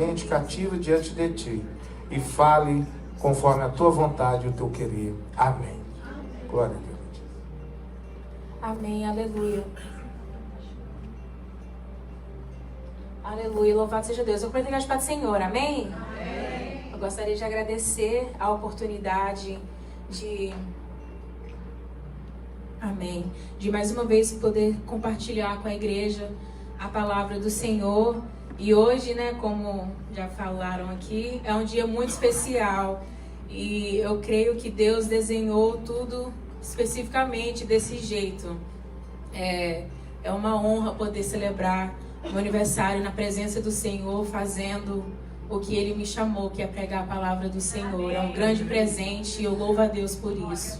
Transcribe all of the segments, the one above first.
mente cativa diante de ti e fale conforme a tua vontade e o teu querer. Amém. Glória a Deus. Amém, aleluia. Aleluia, louvado seja Deus. Eu quero entregar para o Senhor, amém? Amém? Eu gostaria de agradecer a oportunidade de mais uma vez poder compartilhar com a igreja a palavra do Senhor. E hoje, né, como já falaram aqui, é um dia muito especial. E eu creio que Deus desenhou tudo especificamente desse jeito. É uma honra poder celebrar o meu aniversário na presença do Senhor, fazendo o que Ele me chamou, que é pregar a palavra do Senhor. É um grande presente e eu louvo a Deus por isso.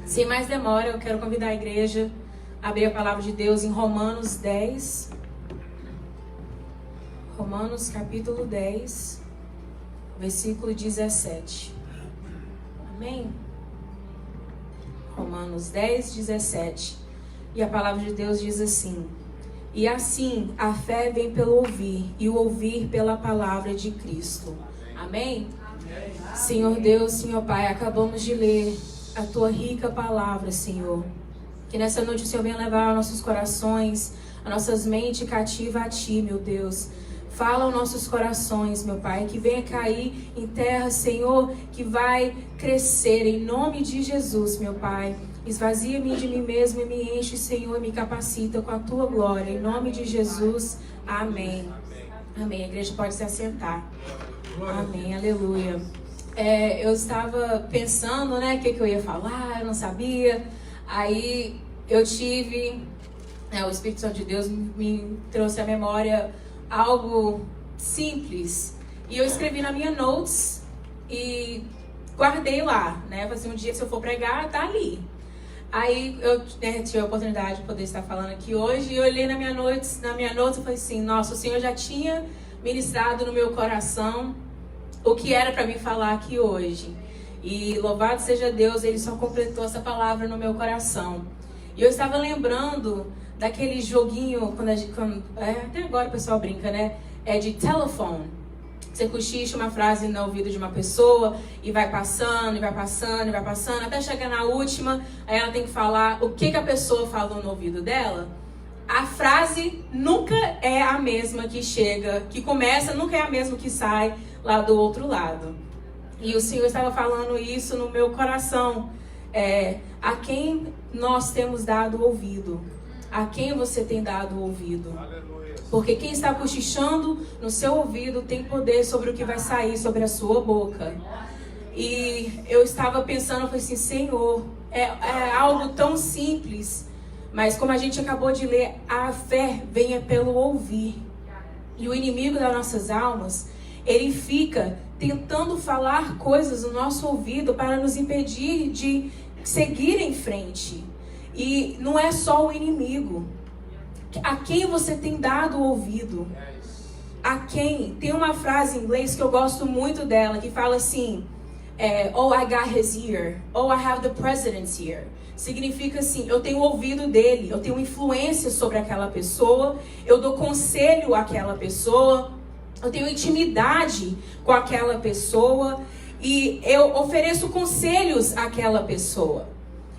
Sem mais demora, eu quero convidar a igreja a abrir a palavra de Deus em Romanos 10. Romanos capítulo 10, versículo 17. Amém? Romanos 10, 17. E a palavra de Deus diz assim: e assim a fé vem pelo ouvir, e o ouvir pela palavra de Cristo. Amém? Amém. Senhor Deus, Senhor Pai, acabamos de ler a tua rica palavra, Senhor. Que nessa noite o Senhor venha levar nossos corações, as nossas mentes cativas a ti, meu Deus. Fala aos nossos corações, meu Pai, que venha cair em terra, Senhor, que vai crescer em nome de Jesus, meu Pai. Esvazia-me de mim mesmo e me enche, Senhor, e me capacita com a tua glória. Em nome de Jesus, amém. Amém. A igreja pode se assentar. Amém, aleluia. Eu estava pensando, né, o que eu ia falar, eu não sabia. Aí eu tive, o Espírito Santo de Deus me trouxe à memória algo simples. E eu escrevi na minha notes e guardei lá, né? Falei assim, um dia se eu for pregar, tá ali. Aí eu tive a oportunidade de poder estar falando aqui hoje e eu olhei na minha notes e falei assim, nossa, o Senhor já tinha ministrado no meu coração o que era para mim falar aqui hoje. E louvado seja Deus, Ele só completou essa palavra no meu coração. E eu estava lembrando daquele joguinho, até agora o pessoal brinca, né? É de telefone. Você cochicha uma frase no ouvido de uma pessoa e vai passando, e vai passando, e vai passando, até chegar na última, aí ela tem que falar o que a pessoa falou no ouvido dela. A frase nunca é a mesma que chega, que começa, nunca é a mesma que sai lá do outro lado. E o Senhor estava falando isso no meu coração. A quem nós temos dado ouvido? A quem você tem dado ouvido? Aleluia. Porque quem está cochichando no seu ouvido tem poder sobre o que vai sair sobre a sua boca. E eu estava pensando, eu falei assim, Senhor, é algo tão simples, mas como a gente acabou de ler, a fé vem pelo ouvir. E o inimigo das nossas almas, ele fica tentando falar coisas no nosso ouvido para nos impedir de seguir em frente. E não é só o inimigo. A quem você tem dado ouvido? A quem? Tem uma frase em inglês que eu gosto muito dela, que fala assim, oh, I got his ear. Oh, I have the president's ear. Significa assim, eu tenho ouvido dele, eu tenho influência sobre aquela pessoa, eu dou conselho àquela pessoa, eu tenho intimidade com aquela pessoa e eu ofereço conselhos àquela pessoa.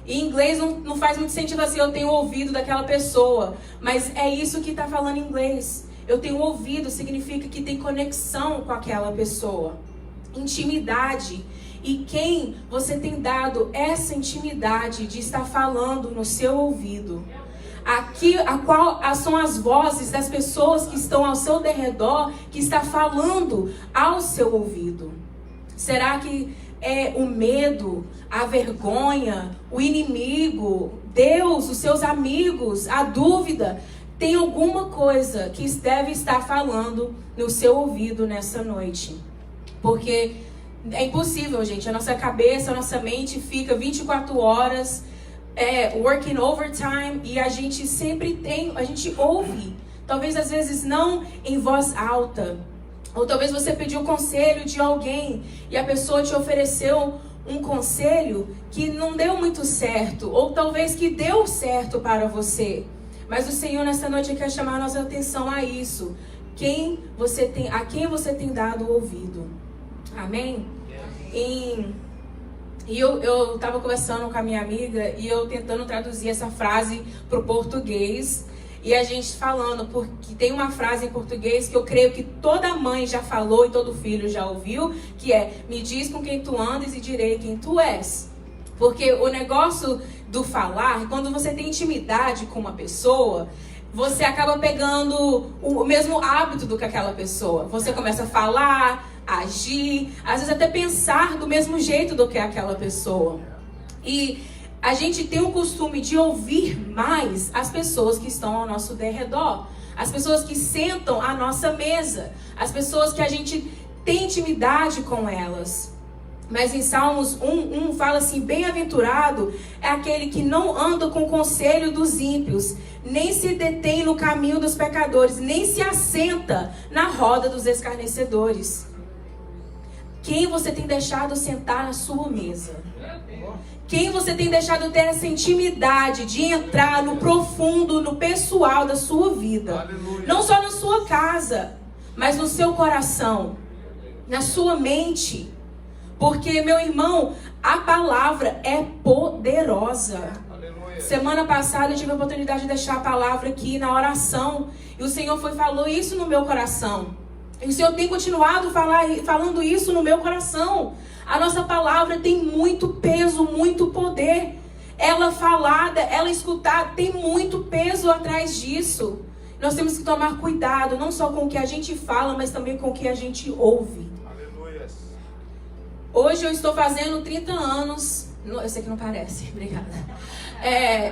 Em inglês não faz muito sentido assim, eu tenho ouvido daquela pessoa. Mas é isso que está falando em inglês. Eu tenho ouvido, significa que tem conexão com aquela pessoa. Intimidade. E quem você tem dado essa intimidade de estar falando no seu ouvido? Qual são as vozes das pessoas que estão ao seu derredor, que está falando ao seu ouvido? Será que é o medo, a vergonha, o inimigo, Deus, os seus amigos, a dúvida? Tem alguma coisa que deve estar falando no seu ouvido nessa noite. Porque é impossível, gente. A nossa cabeça, a nossa mente fica 24 horas working overtime e a gente sempre a gente ouve. Talvez às vezes não em voz alta. Ou talvez você pediu conselho de alguém e a pessoa te ofereceu um conselho que não deu muito certo. Ou talvez que deu certo para você. Mas o Senhor nessa noite quer chamar a nossa atenção a isso. a quem você tem dado ouvido. Amém? E eu estava conversando com a minha amiga e eu tentando traduzir essa frase para o português. E a gente falando, porque tem uma frase em português que eu creio que toda mãe já falou e todo filho já ouviu, que é: me diz com quem tu andas e direi quem tu és. Porque o negócio do falar, quando você tem intimidade com uma pessoa, você acaba pegando o mesmo hábito do que aquela pessoa. Você começa a falar, a agir, às vezes até pensar do mesmo jeito do que aquela pessoa. E a gente tem o costume de ouvir mais as pessoas que estão ao nosso derredor, as pessoas que sentam à nossa mesa, as pessoas que a gente tem intimidade com elas. Mas em Salmos 1 fala assim: bem-aventurado é aquele que não anda com o conselho dos ímpios, nem se detém no caminho dos pecadores, nem se assenta na roda dos escarnecedores. Quem você tem deixado sentar na sua mesa? Quem você tem deixado ter essa intimidade de entrar no profundo, no pessoal da sua vida? Aleluia. Não só na sua casa, mas no seu coração, na sua mente. Porque, meu irmão, a palavra é poderosa. Aleluia. Semana passada eu tive a oportunidade de deixar a palavra aqui na oração. E o Senhor falou isso no meu coração. E o Senhor tem continuado falando isso no meu coração. A nossa palavra tem muito peso, muito poder. Ela falada, ela escutada, tem muito peso atrás disso. Nós temos que tomar cuidado, não só com o que a gente fala, mas também com o que a gente ouve. Aleluia. Hoje eu estou fazendo 30 anos. Eu sei que não parece, obrigada.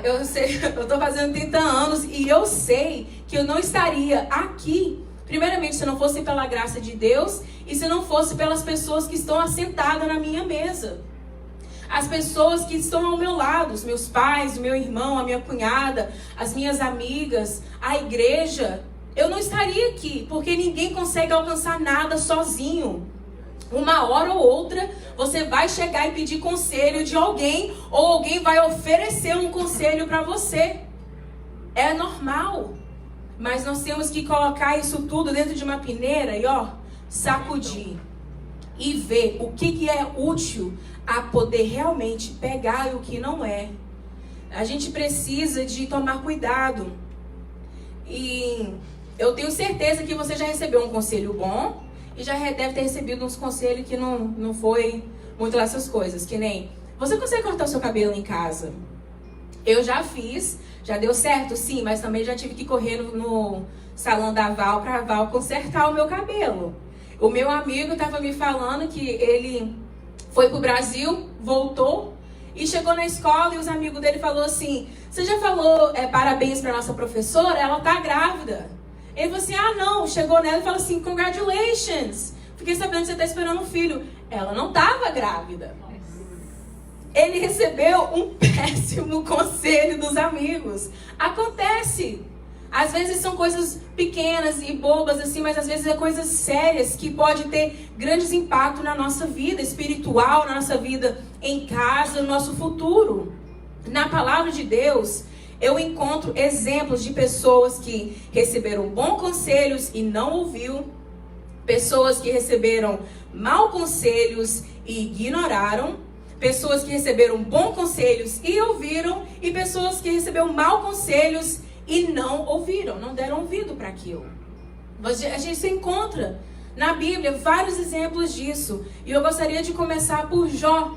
Eu estou fazendo 30 anos e eu sei que eu não estaria aqui, primeiramente, se não fosse pela graça de Deus e se não fosse pelas pessoas que estão assentadas na minha mesa. As pessoas que estão ao meu lado, os meus pais, o meu irmão, a minha cunhada, as minhas amigas, a igreja. Eu não estaria aqui, porque ninguém consegue alcançar nada sozinho. Uma hora ou outra, você vai chegar e pedir conselho de alguém, ou alguém vai oferecer um conselho para você. É normal. Mas nós temos que colocar isso tudo dentro de uma peneira e sacudir. E ver o que é útil a poder realmente pegar e o que não é. A gente precisa de tomar cuidado. E eu tenho certeza que você já recebeu um conselho bom e já deve ter recebido uns conselhos que não foi muito essas coisas. Que nem, você consegue cortar o seu cabelo em casa? Eu já fiz. Já deu certo? Sim, mas também já tive que correr no salão da Val para a Val consertar o meu cabelo. O meu amigo estava me falando que ele foi pro Brasil, voltou e chegou na escola e os amigos dele falaram assim: você já falou parabéns para nossa professora? Ela tá grávida. Ele falou assim: ah não, chegou nela e falou assim: congratulations, fiquei sabendo que você está esperando um filho. Ela não estava grávida. Ele recebeu um péssimo conselho dos amigos. Acontece. Às vezes são coisas pequenas e bobas assim, mas às vezes é coisas sérias que pode ter grandes impactos na nossa vida espiritual, na nossa vida em casa, no nosso futuro. Na palavra de Deus, eu encontro exemplos de pessoas que receberam bons conselhos e não ouviu, pessoas que receberam maus conselhos e ignoraram, pessoas que receberam bons conselhos e ouviram, e pessoas que receberam maus conselhos e não ouviram, não deram ouvido para aquilo. A gente se encontra na Bíblia vários exemplos disso. E eu gostaria de começar por Jó.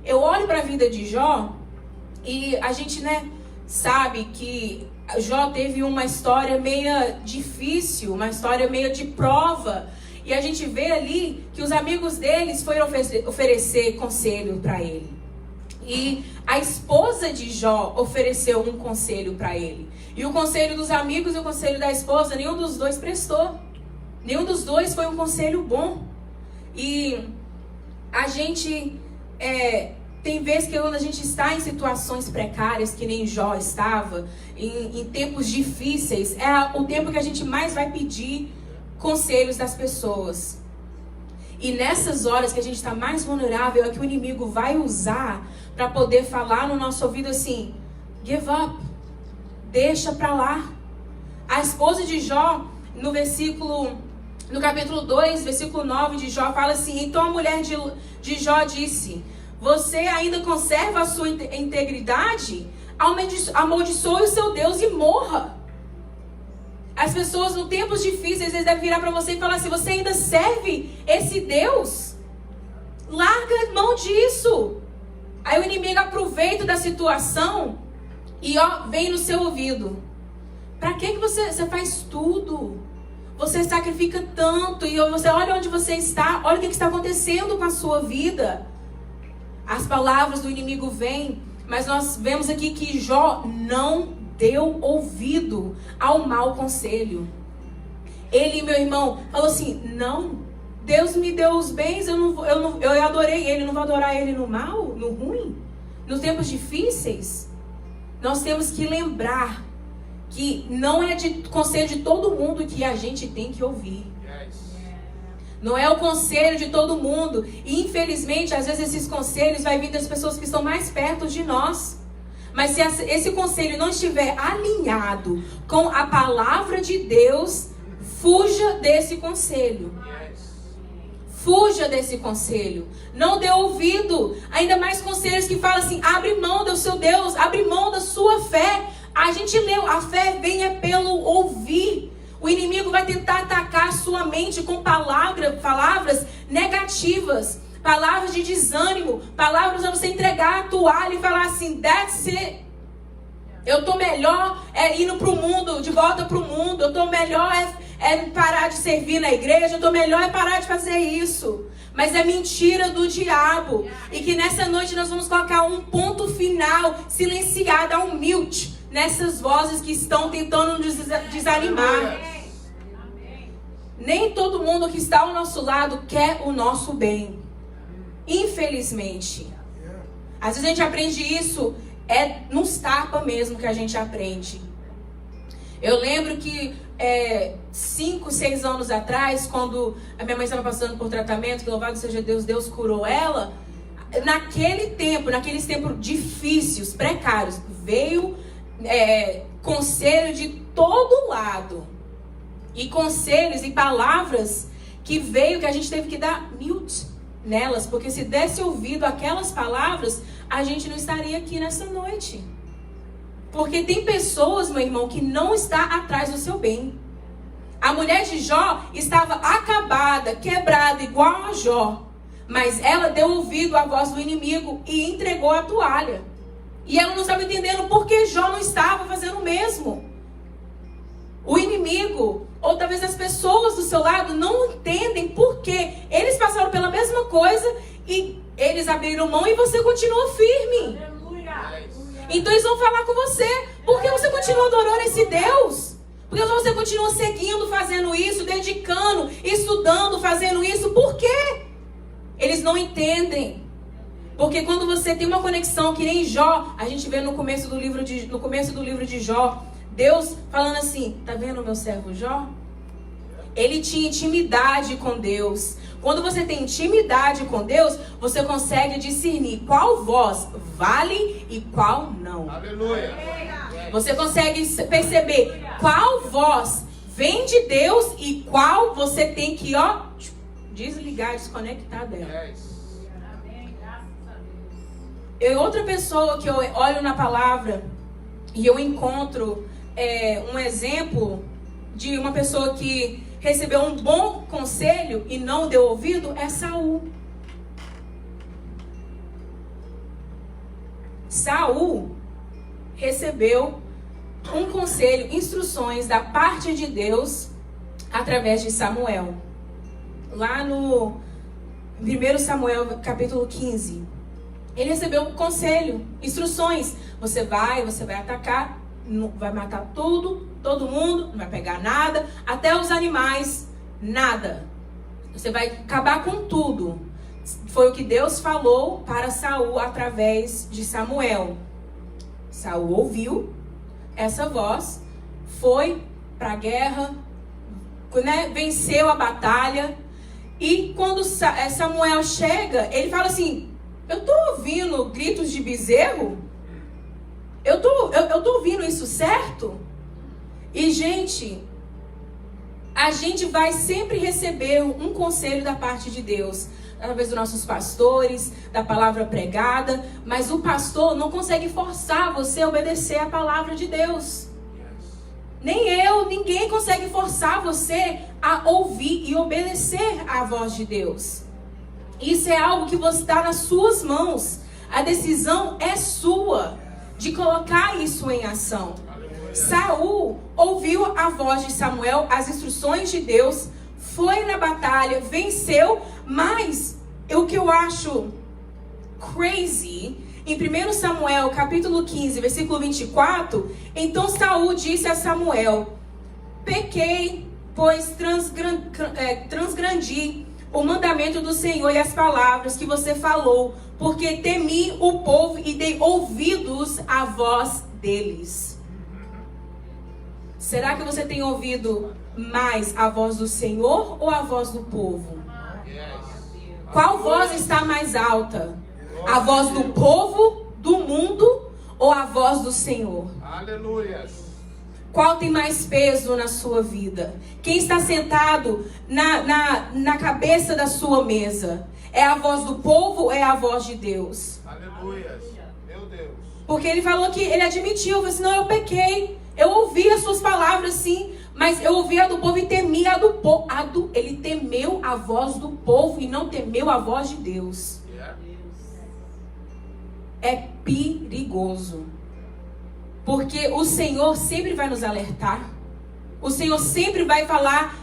Eu olho para a vida de Jó e a gente, sabe que Jó teve uma história meio difícil, uma história meio de prova. E a gente vê ali que os amigos deles foram oferecer conselho para ele. E a esposa de Jó ofereceu um conselho para ele. E o conselho dos amigos e o conselho da esposa, nenhum dos dois prestou. Nenhum dos dois foi um conselho bom. E a gente tem vezes que quando a gente está em situações precárias, que nem Jó estava, em tempos difíceis, é o tempo que a gente mais vai pedir conselhos das pessoas. E nessas horas que a gente está mais vulnerável, é que o inimigo vai usar para poder falar no nosso ouvido assim: give up, deixa pra lá. A esposa de Jó, no capítulo 2, versículo 9 de Jó, fala assim: então a mulher de Jó disse: você ainda conserva a sua integridade? Amaldiçoe o seu Deus e morra. As pessoas, em tempos difíceis, eles devem virar para você e falar assim: você ainda serve esse Deus? Larga mão disso. Aí o inimigo aproveita da situação e vem no seu ouvido: para que você faz tudo? Você sacrifica tanto, e você olha onde você está, olha o que está acontecendo com a sua vida. As palavras do inimigo vêm, mas nós vemos aqui que Jó não deu ouvido ao mau conselho. Ele, meu irmão, falou assim: não, Deus me deu os bens, eu adorei ele, não vou adorar ele no mal, no ruim, nos tempos difíceis. Nós temos que lembrar que não é de conselho de todo mundo que a gente tem que ouvir. Não é o conselho de todo mundo. E infelizmente, às vezes esses conselhos vai vir das pessoas que estão mais perto de nós. Mas se esse conselho não estiver alinhado com a palavra de Deus, fuja desse conselho. Fuja desse conselho. Não dê ouvido. Ainda mais conselhos que falam assim: abre mão do seu Deus, abre mão da sua fé. A gente leu, a fé vem pelo ouvir. O inimigo vai tentar atacar a sua mente com palavras negativas, palavras de desânimo, palavras para você entregar a toalha e falar assim: that's it. Eu tô melhor indo pro mundo, de volta pro mundo. Eu tô melhor parar de servir na igreja. Eu tô melhor parar de fazer isso. Mas é mentira do diabo. E que nessa noite nós vamos colocar um ponto final, silenciar, dar um mute nessas vozes que estão tentando nos desanimar. Nem todo mundo que está ao nosso lado quer o nosso bem. Infelizmente. Às vezes a gente aprende isso, nos tapas mesmo que a gente aprende. Eu lembro que 5, 6 anos atrás, quando a minha mãe estava passando por tratamento, que louvado seja Deus, Deus curou ela. Naqueles tempos difíceis, precários, veio conselho de todo lado. E conselhos e palavras que veio, que a gente teve que dar mute nelas. Porque se desse ouvido àquelas palavras, a gente não estaria aqui nessa noite. Porque tem pessoas, meu irmão, que não está atrás do seu bem. A mulher de Jó estava acabada, quebrada, igual a Jó. Mas ela deu ouvido à voz do inimigo e entregou a toalha. E ela não estava entendendo por que Jó não estava fazendo o mesmo. O inimigo, ou talvez as pessoas do seu lado, não entendem por que eles passaram pela mesma coisa e eles abriram mão e você continua firme. Então eles vão falar com você: por que você continua adorando esse Deus? Por que você continua seguindo, fazendo isso, dedicando, estudando, fazendo isso? Por quê? Eles não entendem. Porque quando você tem uma conexão que nem Jó, a gente vê no começo do livro de Jó, Deus falando assim: tá vendo o meu servo Jó? Ele tinha intimidade com Deus. Quando você tem intimidade com Deus, você consegue discernir qual voz vale e qual não. Aleluia. Você consegue perceber qual voz vem de Deus e qual você tem que desligar, desconectar dela. Outra pessoa que eu olho na palavra e eu encontro um exemplo de uma pessoa que recebeu um bom conselho e não deu ouvido é Saul. Saul recebeu um conselho, instruções da parte de Deus através de Samuel. Lá no 1 Samuel capítulo 15. Ele recebeu um conselho, instruções. Você vai atacar, vai matar todo mundo, não vai pegar nada, até os animais, nada. Você vai acabar com tudo. Foi o que Deus falou para Saul através de Samuel. Saul ouviu essa voz, foi para a guerra, venceu a batalha. E quando Samuel chega, ele fala assim: eu tô ouvindo gritos de bezerro? Eu tô ouvindo isso certo? E, gente, a gente vai sempre receber um conselho da parte de Deus, através dos nossos pastores, da palavra pregada, mas o pastor não consegue forçar você a obedecer a palavra de Deus. Nem eu, ninguém consegue forçar você a ouvir e obedecer à voz de Deus. Isso é algo que você está nas suas mãos. A decisão é sua de colocar isso em ação. Saul ouviu a voz de Samuel, as instruções de Deus, foi na batalha, venceu, mas o que eu acho crazy, em 1 Samuel capítulo 15, versículo 24, então Saul disse a Samuel: pequei, pois transgredi o mandamento do Senhor e as palavras que você falou, porque temi o povo e dei ouvidos à voz deles. Será que você tem ouvido mais a voz do Senhor ou a voz do povo? Qual voz está mais alta? A voz do povo, do mundo ou a voz do Senhor? Aleluia. Qual tem mais peso na sua vida? Quem está sentado na cabeça da sua mesa? É a voz do povo ou é a voz de Deus? Aleluia. Meu Deus. Porque ele falou que ele admitiu, falou assim: não, eu pequei. Eu ouvi as suas palavras, sim, mas eu ouvi a do povo e temi a do povo. Ele temeu a voz do povo e não temeu a voz de Deus. É perigoso. Porque o Senhor sempre vai nos alertar. O Senhor sempre vai falar,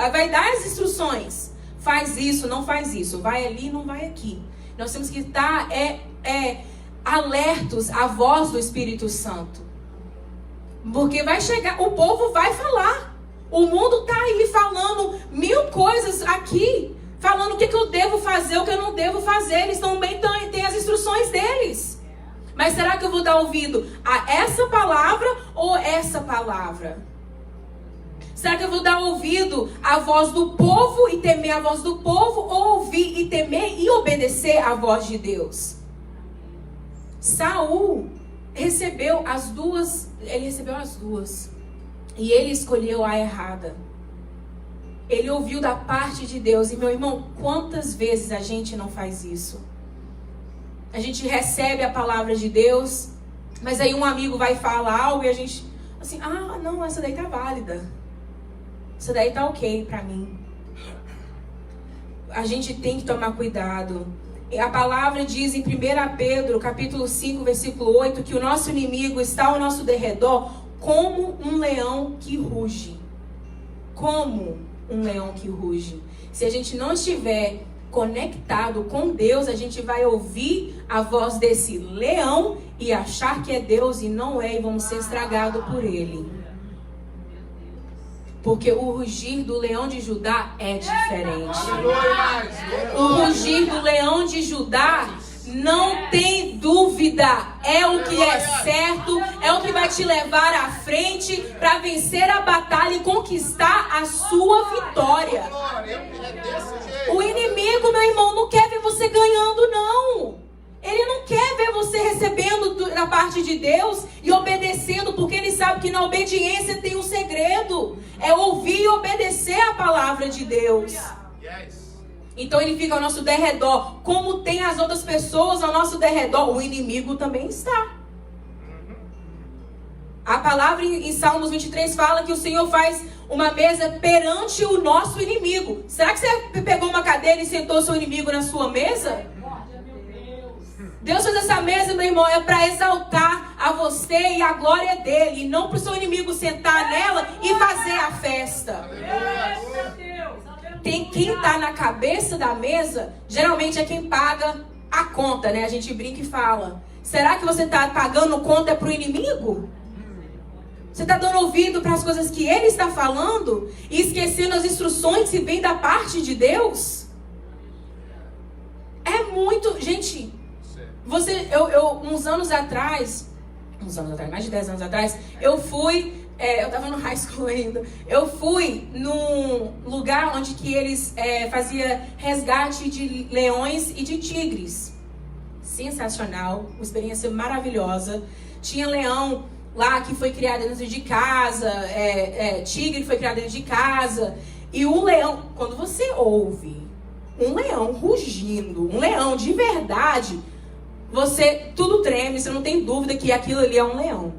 vai dar as instruções. Faz isso, não faz isso. Vai ali, não vai aqui. Nós temos que estar alertos à voz do Espírito Santo. Porque vai chegar, o povo vai falar. O mundo está aí falando 1000 coisas aqui. Falando o que eu devo fazer, o que eu não devo fazer. Eles também têm as instruções deles. Mas será que eu vou dar ouvido a essa palavra ou essa palavra? Será que eu vou dar ouvido à voz do povo e temer a voz do povo? Ou ouvir e temer e obedecer à voz de Deus? Saul recebeu as duas. Ele recebeu as duas. E ele escolheu a errada. Ele ouviu da parte de Deus. E meu irmão, quantas vezes a gente não faz isso? A gente recebe a palavra de Deus, mas aí um amigo vai falar algo e a gente, assim, não, essa daí tá válida. Essa daí tá ok pra mim. A gente tem que tomar cuidado. A palavra diz em 1 Pedro, capítulo 5, versículo 8, que o nosso inimigo está ao nosso derredor como um leão que ruge. Como um leão que ruge. Se a gente não estiver conectado com Deus, a gente vai ouvir a voz desse leão e achar que é Deus e não é, e vamos ser estragados por ele. Porque o rugir do leão de Judá é diferente. O rugir do leão de Judá, não tem dúvida, é o que é certo, é o que vai te levar à frente para vencer a batalha e conquistar a sua vitória. O inimigo, meu irmão, não quer ver você ganhando, não. Ele não quer ver você recebendo da parte de Deus e obedecendo, porque ele sabe que na obediência tem um segredo. É ouvir e obedecer a palavra de Deus. Então ele fica ao nosso derredor. Como tem as outras pessoas ao nosso derredor, o inimigo também está. A palavra em Salmos 23 fala que o Senhor faz uma mesa perante o nosso inimigo. Será que você pegou uma cadeira e sentou seu inimigo na sua mesa? Deus fez essa mesa, meu irmão, é para exaltar a você e a glória dele, e não para o seu inimigo sentar nela e fazer a festa. Tem quem está na cabeça da mesa, geralmente é quem paga a conta, né? A gente brinca e fala. Será que você está pagando conta para o inimigo? Você está dando ouvido para as coisas que ele está falando e esquecendo as instruções que vêm da parte de Deus? É muito... Gente, uns anos atrás, mais de 10 anos atrás, eu fui... eu estava no high school ainda. Eu fui num lugar onde que eles faziam resgate de leões e de tigres. Sensacional, uma experiência maravilhosa. Tinha leão... lá que foi criada dentro de casa, tigre foi criado dentro de casa, e o leão, quando você ouve um leão rugindo, um leão de verdade, tudo treme, você não tem dúvida que aquilo ali é um leão.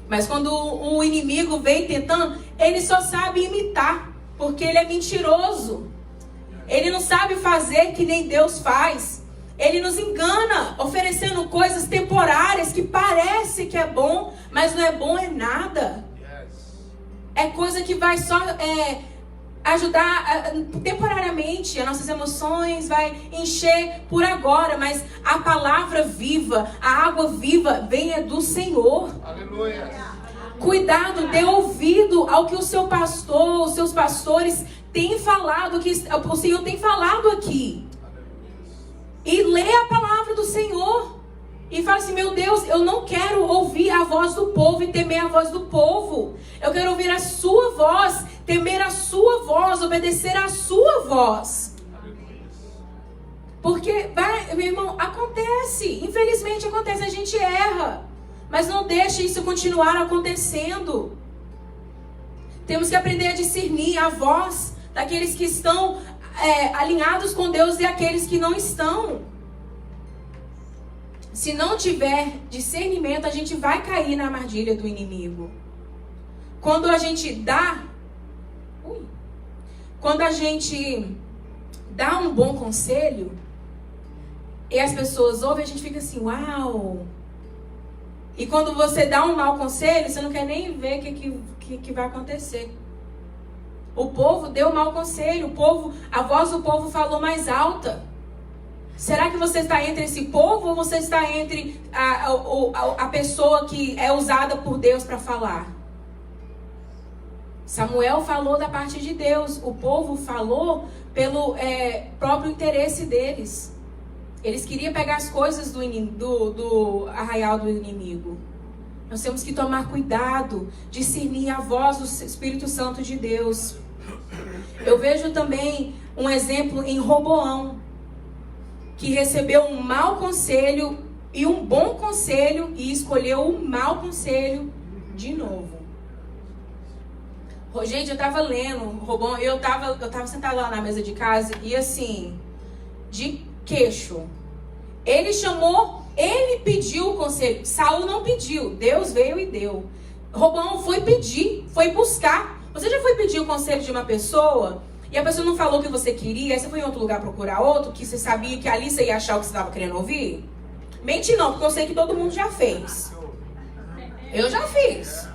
Mas quando o inimigo vem tentando, ele só sabe imitar, porque ele é mentiroso. Ele não sabe fazer que nem Deus faz. Ele nos engana, oferecendo coisas temporárias que parece que é bom, mas não é bom é nada. É coisa que vai só ajudar temporariamente as nossas emoções, vai encher por agora, mas a palavra viva, a água viva vem do Senhor. Aleluia. Cuidado, dê ouvido ao que o seu pastor, os seus pastores têm falado, que o Senhor tem falado aqui. E lê a palavra do Senhor. E fala assim, meu Deus, eu não quero ouvir a voz do povo e temer a voz do povo. Eu quero ouvir a sua voz, temer a sua voz, obedecer a sua voz. Porque, meu irmão, acontece. Infelizmente acontece, a gente erra. Mas não deixe isso continuar acontecendo. Temos que aprender a discernir a voz daqueles que estão alinhados com Deus e aqueles que não estão. Se não tiver discernimento, a gente vai cair na armadilha do inimigo. Quando a gente dá um bom conselho e as pessoas ouvem, a gente fica assim, uau. E quando você dá um mau conselho, você não quer nem ver o que vai acontecer. O povo deu mau conselho, a voz do povo falou mais alta. Será que você está entre esse povo ou você está entre a pessoa que é usada por Deus para falar? Samuel falou da parte de Deus. O povo falou pelo próprio interesse deles. Eles queriam pegar as coisas do arraial do inimigo. Nós temos que tomar cuidado, discernir a voz do Espírito Santo de Deus. Eu vejo também um exemplo em Roboão, que recebeu um mau conselho e um bom conselho e escolheu um mau conselho de novo. Gente, eu estava lendo, Roboão, eu tava sentado lá na mesa de casa e assim, de queixo. Ele pediu o conselho. Saul não pediu, Deus veio e deu. Roboão foi pedir, foi buscar. Você já foi pedir o conselho de uma pessoa e a pessoa não falou o que você queria, aí você foi em outro lugar procurar outro, que você sabia que ali você ia achar o que você estava querendo ouvir? Mente não, porque eu sei que todo mundo já fez. Eu já fiz.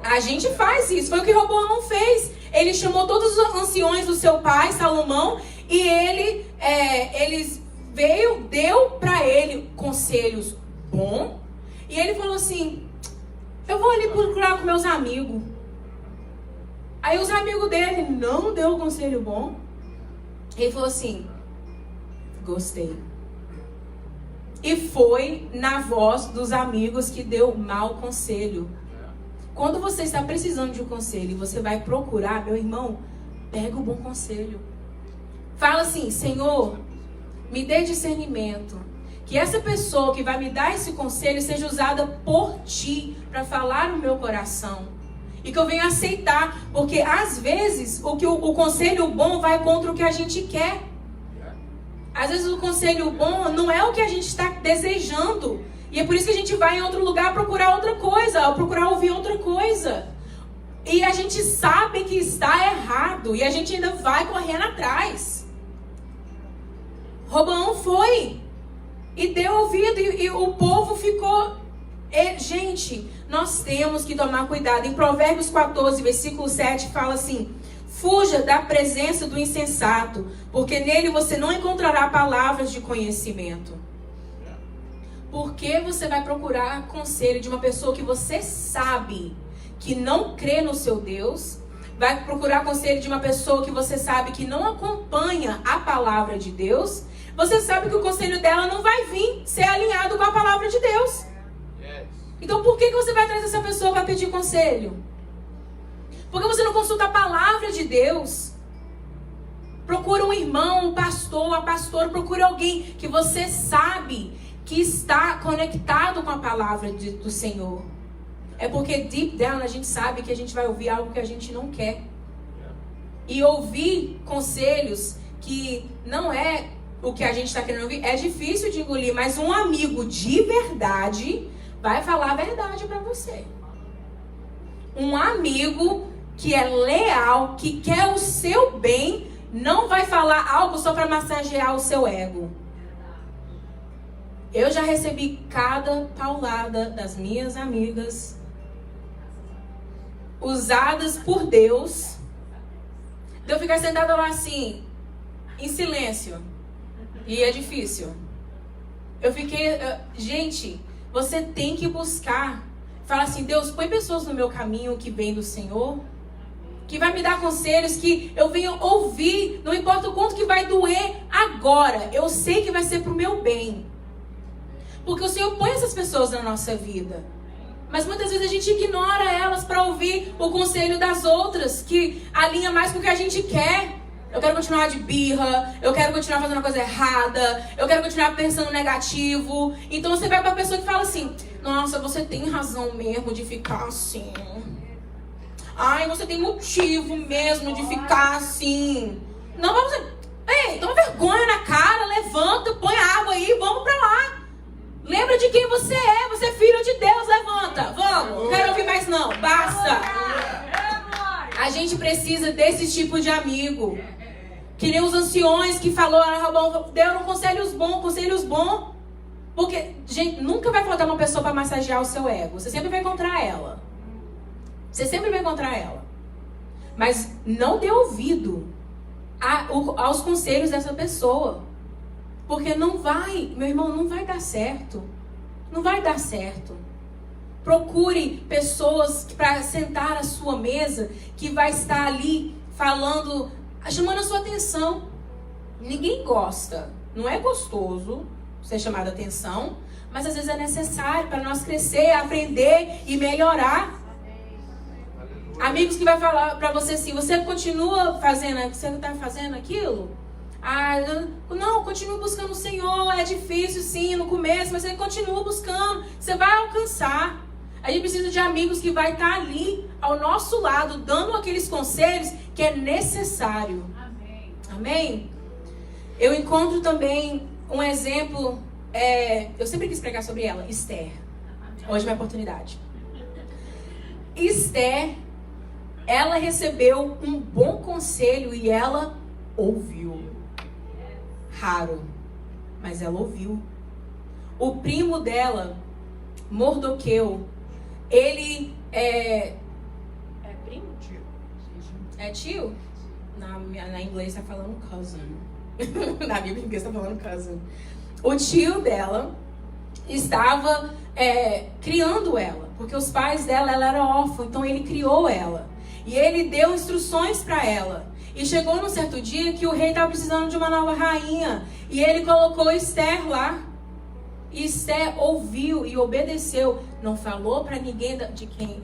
A gente faz isso. Foi o que Roboão fez. Ele chamou todos os anciões do seu pai, Salomão, e eles deu para ele conselhos bons. E ele falou assim, eu vou ali procurar com meus amigos. Aí os amigos dele não deu um conselho bom. Ele falou assim, gostei. E foi na voz dos amigos que deu mau conselho. Quando você está precisando de um conselho e você vai procurar, meu irmão, pega o bom conselho. Fala assim, Senhor, me dê discernimento. Que essa pessoa que vai me dar esse conselho seja usada por Ti para falar no meu coração. E que eu venha aceitar. Porque às vezes o conselho bom vai contra o que a gente quer. Às vezes o conselho bom não é o que a gente está desejando. E é por isso que a gente vai em outro lugar procurar outra coisa, ou procurar ouvir outra coisa. E a gente sabe que está errado. E a gente ainda vai correndo atrás. Roboão foi. E deu ouvido. E o povo ficou... gente, nós temos que tomar cuidado. Em Provérbios 14, versículo 7, fala assim... Fuja da presença do insensato, porque nele você não encontrará palavras de conhecimento. Por que você vai procurar conselho de uma pessoa que você sabe que não crê no seu Deus? Vai procurar conselho de uma pessoa que você sabe que não acompanha a palavra de Deus? Você sabe que o conselho dela não vai vir ser alinhado com a palavra de Deus. Então por que você vai atrás dessa pessoa para pedir conselho? Por que você não consulta a palavra de Deus? Procura um irmão, um pastor, uma pastora, procura alguém que você sabe que está conectado com a palavra do Senhor. É porque deep down a gente sabe que a gente vai ouvir algo que a gente não quer. E ouvir conselhos que não é o que a gente está querendo ouvir é difícil de engolir, mas um amigo de verdade vai falar a verdade para você. Um amigo que é leal, que quer o seu bem, não vai falar algo só para massagear o seu ego. Eu já recebi cada paulada das minhas amigas, usadas por Deus, de eu ficar sentada lá assim, em silêncio. E é difícil. Eu fiquei... Gente, você tem que buscar. Fala assim, Deus, põe pessoas no meu caminho que vêm do Senhor, que vai me dar conselhos, que eu venho ouvir, não importa o quanto que vai doer agora. Eu sei que vai ser pro meu bem. Porque o Senhor põe essas pessoas na nossa vida. Mas muitas vezes a gente ignora elas para ouvir o conselho das outras, que alinha mais com o que a gente quer. Eu quero continuar de birra, eu quero continuar fazendo a coisa errada, eu quero continuar pensando negativo. Então você vai pra pessoa que fala assim, nossa, você tem razão mesmo de ficar assim. Ai, você tem motivo mesmo de ficar assim. Não, vamos... Ei, toma vergonha na cara, levanta, põe água aí, vamos pra lá. Lembra de quem você é filho de Deus, levanta, vamos. Não quero ouvir mais não, basta. A gente precisa desse tipo de amigo. Que nem os anciões que deram conselhos bons. Porque, gente, nunca vai faltar uma pessoa para massagear o seu ego. Você sempre vai encontrar ela. Mas não dê ouvido aos conselhos dessa pessoa. Porque não vai, meu irmão, não vai dar certo. Não vai dar certo. Procure pessoas para sentar à sua mesa que vai estar ali falando, chamando a sua atenção. Ninguém gosta. Não é gostoso ser chamado a atenção, mas às vezes é necessário para nós crescer, aprender e melhorar. Amigos que vai falar para você assim, você continua fazendo, você não está fazendo aquilo? Ah, não, continua buscando o Senhor, é difícil sim no começo, mas você continua buscando, você vai alcançar. A gente precisa de amigos que vai estar ali ao nosso lado, dando aqueles conselhos que é necessário. Amém? Eu encontro também um exemplo, eu sempre quis pregar sobre ela, Esther. Hoje é minha oportunidade. Esther, ela recebeu um bom conselho e ela ouviu. Raro, mas ela ouviu. O primo dela, Mordoqueu, ele é primo? Tio. É tio? Na inglês está falando cousin. Na Bíblia em inglês está falando cousin. O tio dela estava criando ela, porque os pais dela, ela era órfã, então ele criou ela. E ele deu instruções para ela. E chegou num certo dia que o rei estava precisando de uma nova rainha. E ele colocou Esther lá. E Esther ouviu e obedeceu. Não falou para ninguém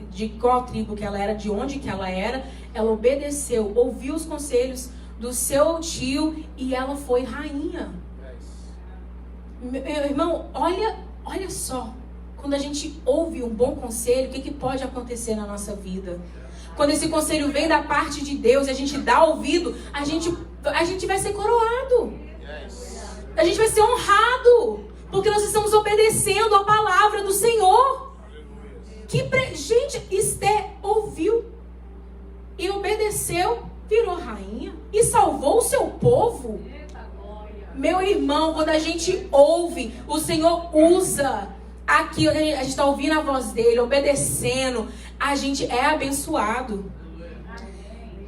de qual tribo que ela era, de onde que ela era. Ela obedeceu, ouviu os conselhos do seu tio e ela foi rainha. Meu irmão, olha só. Quando a gente ouve um bom conselho, o que pode acontecer na nossa vida? Quando esse conselho vem da parte de Deus e a gente dá ouvido, a gente vai ser coroado. A gente vai ser honrado. Porque nós estamos obedecendo a palavra do Senhor. Gente, Esther ouviu e obedeceu, virou rainha e salvou o seu povo. Meu irmão, quando a gente ouve, o Senhor usa aquilo, a gente está ouvindo a voz dele, obedecendo, a gente é abençoado.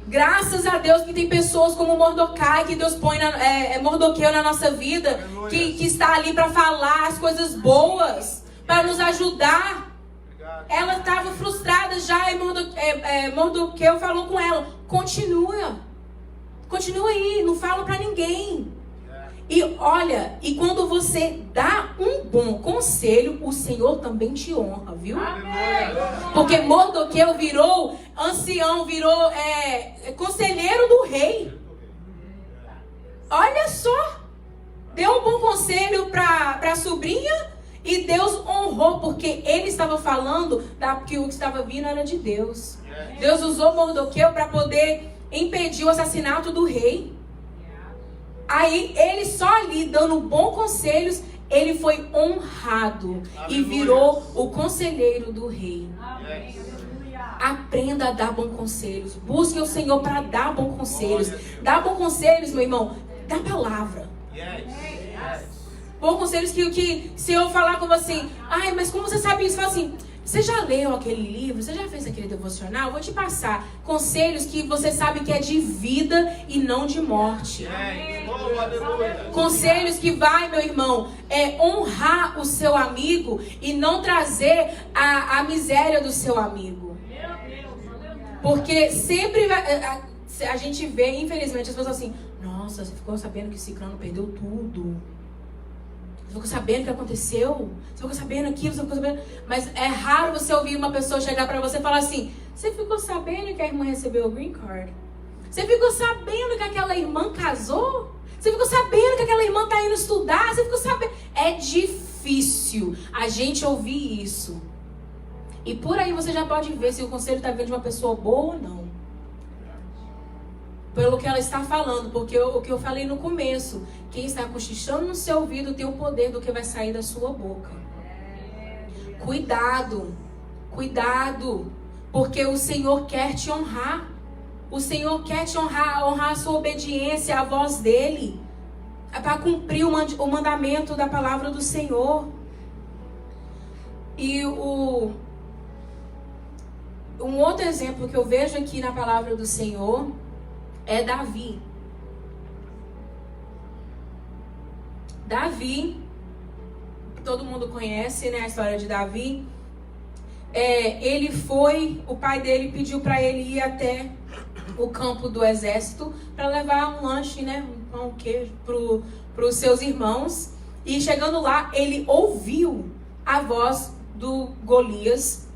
Graças a Deus que tem pessoas como Mordecai, que Deus põe Mordoqueu na nossa vida, que está ali para falar as coisas boas, para nos ajudar. Ela estava frustrada já e Mordoqueu falou com ela, continua aí, não fala para ninguém. E olha, e quando você dá um bom conselho, o Senhor também te honra, viu? Amém. Porque Mordoqueu virou ancião, virou conselheiro do rei. Olha só, deu um bom conselho. conselho para a sobrinha e Deus honrou, porque ele estava falando que o que estava vindo era de Deus. Deus usou Mardoqueu para poder impedir o assassinato do rei. Aí ele só ali dando bons conselhos, ele foi honrado e virou o conselheiro do rei. Aprenda a dar bons conselhos. Busque o Senhor para dar bons conselhos. Dar bons conselhos, meu irmão, da palavra. Bons conselhos que se eu falar com você, ai, mas como você sabe isso? Fala assim, você já leu aquele livro? Você já fez aquele devocional? Vou te passar conselhos que você sabe que é de vida e não de morte. Conselhos que vai, meu irmão, honrar o seu amigo e não trazer a miséria do seu amigo. Porque sempre a gente vê, infelizmente, as pessoas assim, nossa, você ficou sabendo que Cicrano perdeu tudo. Você ficou sabendo o que aconteceu? Você ficou sabendo aquilo? Você ficou sabendo... Mas é raro você ouvir uma pessoa chegar pra você e falar assim, você ficou sabendo que a irmã recebeu o green card? Você ficou sabendo que aquela irmã casou? Você ficou sabendo que aquela irmã tá indo estudar? Você ficou sabendo... É difícil a gente ouvir isso. E por aí você já pode ver se o conselho está vindo de uma pessoa boa ou não. Pelo que ela está falando. Porque o que eu falei no começo. Quem está cochichando no seu ouvido tem o poder do que vai sair da sua boca. Cuidado. Cuidado. Porque o Senhor quer te honrar. O Senhor quer te honrar. Honrar a sua obediência à voz dEle. É para cumprir o mandamento da palavra do Senhor. E um outro exemplo que eu vejo aqui na palavra do Senhor é Davi. Davi, todo mundo conhece, né, a história de Davi. O pai dele pediu para ele ir até o campo do exército para levar um lanche, né, um pão, queijo para os seus irmãos. E chegando lá, ele ouviu a voz do Golias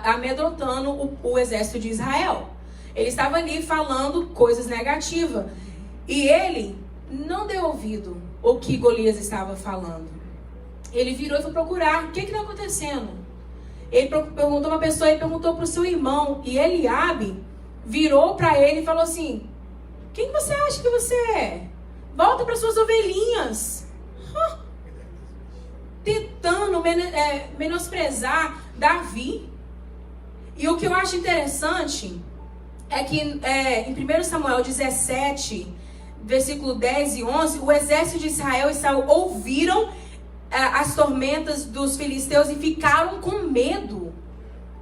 amedrontando o exército de Israel. Ele estava ali falando coisas negativas. E ele não deu ouvido ao que Golias estava falando. Ele virou e foi procurar. O que está acontecendo? Ele perguntou uma pessoa, ele perguntou para o seu irmão. E Eliabe virou para ele e falou assim, quem você acha que você é? Volta para suas ovelhinhas. Tentando menosprezar Davi. E o que eu acho interessante é que em 1 Samuel 17, versículo 10 e 11, o exército de Israel e Saul ouviram as tormentas dos filisteus e ficaram com medo.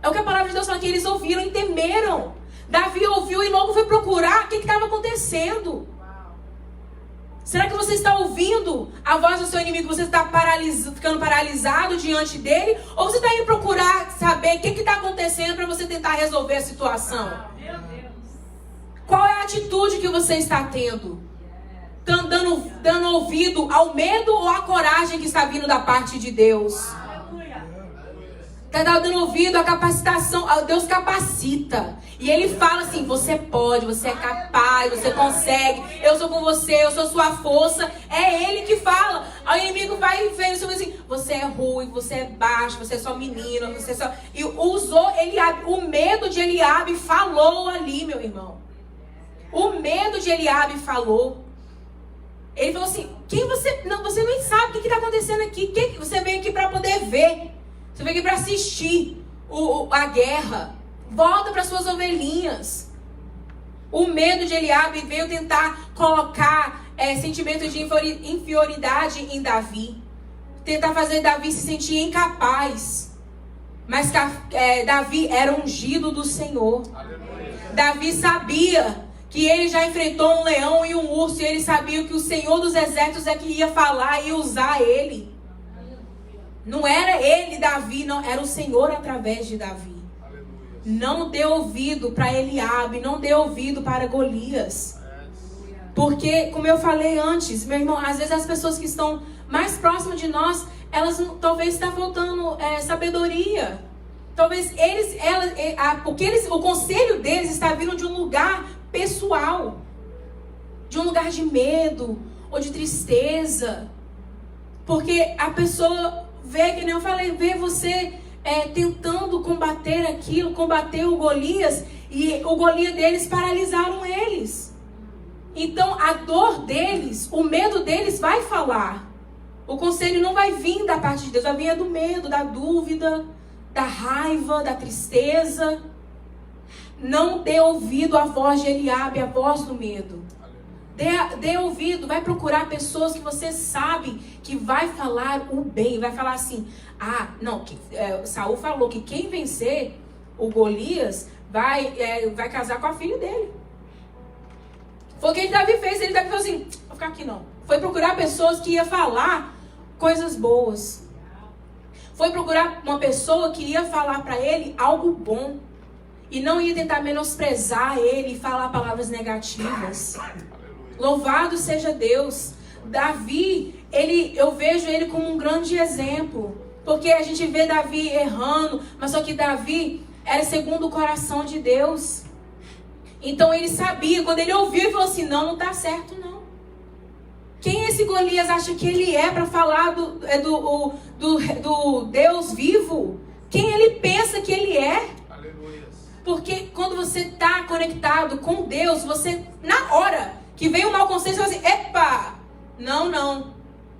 É o que a palavra de Deus fala, que eles ouviram e temeram. Davi ouviu e logo foi procurar o que estava acontecendo. Será que você está ouvindo a voz do seu inimigo? Você está ficando paralisado diante dele? Ou você está indo procurar saber o que está acontecendo para você tentar resolver a situação? Meu Deus. Qual é a atitude que você está tendo? Está dando ouvido ao medo ou à coragem que está vindo da parte de Deus? Está dando ouvido à capacitação. Deus capacita. E Ele fala assim, você pode, você é capaz, você consegue. Eu sou com você, eu sou sua força. É Ele que fala. Aí o inimigo vai vendo assim, você é ruim, você é baixo, você é só menino, você é só... E usou Eliabe. O medo de Eliabe falou ali, meu irmão. O medo de Eliabe falou. Ele falou assim, você nem sabe o que está acontecendo aqui. Você veio aqui para poder ver. Você veio aqui para assistir a guerra. Volta para suas ovelhinhas. O medo de Eliabe veio tentar colocar sentimento de inferioridade em Davi. Tentar fazer Davi se sentir incapaz. Mas Davi era ungido do Senhor. Aleluia. Davi sabia que ele já enfrentou um leão e um urso. E ele sabia que o Senhor dos exércitos é que ia falar e usar ele. Não era ele, Davi, não. Era o Senhor através de Davi. Aleluia. Não dê ouvido para Eliabe. Não dê ouvido para Golias. Porque, como eu falei antes, meu irmão, às vezes as pessoas que estão mais próximas de nós, elas talvez está faltando sabedoria. Talvez o conselho deles está vindo de um lugar pessoal. De um lugar de medo ou de tristeza. Porque a pessoa vê, que nem eu falei, vê você tentando combater aquilo, combater o Golias, e o Golias deles paralisaram eles. Então a dor deles, o medo deles vai falar. O conselho não vai vir da parte de Deus, vai vir do medo, da dúvida, da raiva, da tristeza. Não dê ouvido à voz de Eliabe, a voz do medo. Dê ouvido, vai procurar pessoas que você sabe que vai falar o bem, vai falar assim, Saul falou que quem vencer o Golias vai casar com a filha dele. Foi o que Davi fez, Davi falou assim, vou ficar aqui não. Foi procurar pessoas que iam falar coisas boas. Foi procurar uma pessoa que ia falar para ele algo bom. E não ia tentar menosprezar ele e falar palavras negativas. Louvado seja Deus. Davi, eu vejo ele como um grande exemplo. Porque a gente vê Davi errando, mas só que Davi era segundo o coração de Deus. Então ele sabia, quando ele ouviu, ele falou assim, não está certo não. Quem esse Golias acha que ele é para falar do Deus vivo? Quem ele pensa que ele é? Porque quando você está conectado com Deus, você, na hora que vem um mau conselho, você fala assim, epa,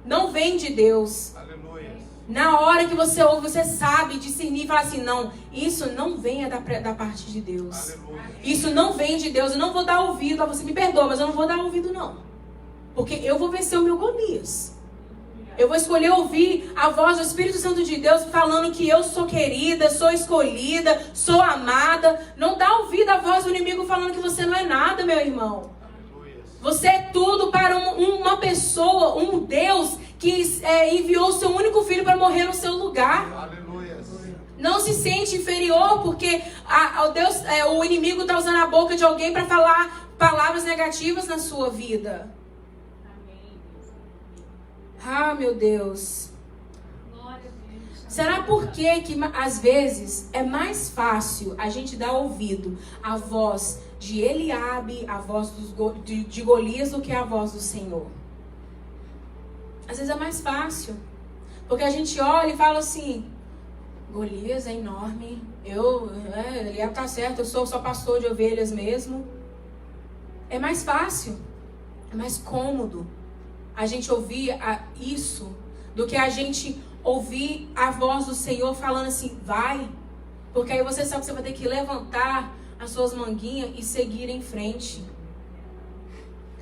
não vem de Deus. Aleluia. Na hora que você ouve, você sabe discernir e falar assim, não, isso não vem da parte de Deus. Aleluia. Isso não vem de Deus, eu não vou dar ouvido a você, me perdoa, mas eu não vou dar ouvido não. Porque eu vou vencer o meu Golias. Eu vou escolher ouvir a voz do Espírito Santo de Deus falando que eu sou querida, sou escolhida, sou amada. Não dá ouvido à voz do inimigo falando que você não é nada, meu irmão. Você é tudo para uma pessoa, um Deus que enviou o seu único filho para morrer no seu lugar. Aleluia. Não se sente inferior porque o inimigo está usando a boca de alguém para falar palavras negativas na sua vida. Ah, meu Deus. Será por que às vezes é mais fácil a gente dar ouvido à voz de Eliabe, a voz de Golias, do que a voz do Senhor? Às vezes é mais fácil. Porque a gente olha e fala assim, Golias é enorme, Eliabe tá certo, eu sou só pastor de ovelhas mesmo. É mais fácil, é mais cômodo a gente ouvir isso do que a gente ouvir a voz do Senhor falando assim, vai. Porque aí você sabe que você vai ter que levantar as suas manguinhas e seguir em frente.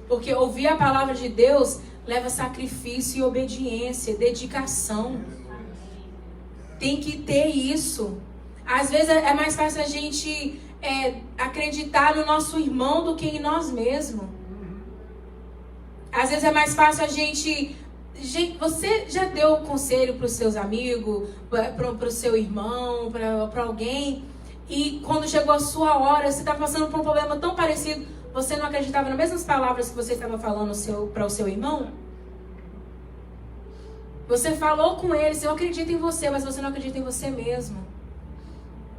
Porque ouvir a palavra de Deus leva sacrifício e obediência, dedicação. Tem que ter isso. Às vezes é mais fácil a gente acreditar no nosso irmão do que em nós mesmos. Às vezes é mais fácil a gente... Você já deu conselho para os seus amigos, para o seu irmão, para alguém, e quando chegou a sua hora, você está passando por um problema tão parecido, você não acreditava nas mesmas palavras que você estava falando para o seu irmão? Você falou com ele, eu acredito em você, mas você não acredita em você mesmo.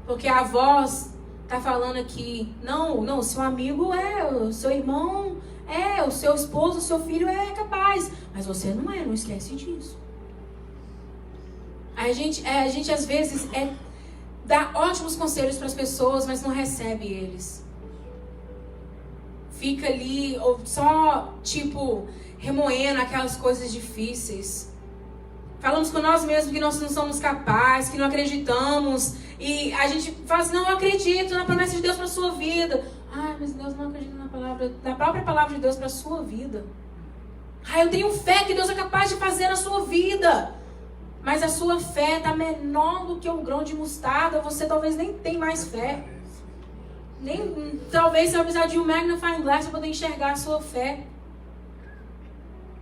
Porque a voz está falando aqui, não, seu amigo o seu irmão... o seu esposo, o seu filho é capaz. Mas você não esquece disso. A gente às vezes dá ótimos conselhos para as pessoas, mas não recebe eles. Fica ali só, remoendo aquelas coisas difíceis. Falamos com nós mesmos que nós não somos capazes, que não acreditamos. E a gente fala assim, não, eu acredito na promessa de Deus para a sua vida. Mas Deus não acredita na própria palavra de Deus para a sua vida. Eu tenho fé que Deus é capaz de fazer na sua vida. Mas a sua fé está menor do que um grão de mostarda. Você talvez nem tenha mais fé. Talvez você vai precisar de um magnifying glass para poder enxergar a sua fé.